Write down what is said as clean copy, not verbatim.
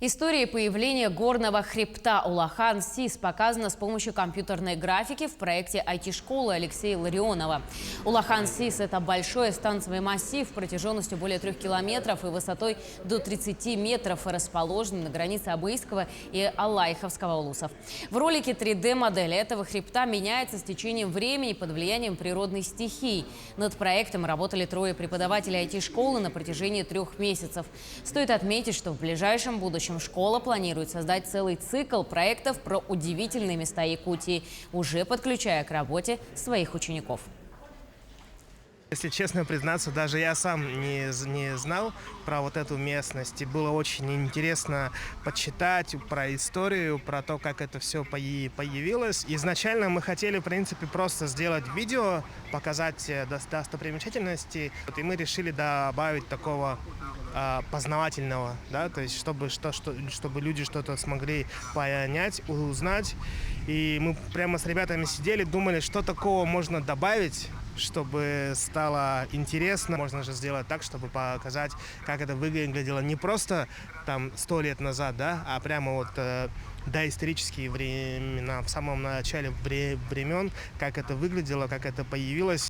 История появления горного хребта Улахан-Сис показана с помощью компьютерной графики в проекте IT-школы Алексея Ларионова. Улахан-Сис – это большой станцевый массив протяженностью более 3 километров и высотой до 30 метров, расположенный на границе Абыйского и Алайховского улусов. В ролике 3D-модель этого хребта меняется с течением времени под влиянием природной стихии. Над проектом работали 3 преподавателей IT-школы на протяжении 3 месяцев. Стоит отметить, что в ближайшем будущем школа планирует создать целый цикл проектов про удивительные места Якутии, уже подключая к работе своих учеников. Если честно признаться, даже я сам не знал про вот эту местность. И было очень интересно почитать про историю, про то, как это все появилось. Изначально мы хотели, в принципе, просто сделать видео, показать достопримечательности. И мы решили добавить такого познавательного, да, то есть чтобы люди что-то смогли понять, узнать. И мы прямо с ребятами сидели, думали, что такого можно добавить, чтобы стало интересно. Можно же сделать так, чтобы показать, как это выглядело не просто там 100 лет назад, да, а прямо вот доисторические времена, в самом начале времен, как это выглядело, как это появилось.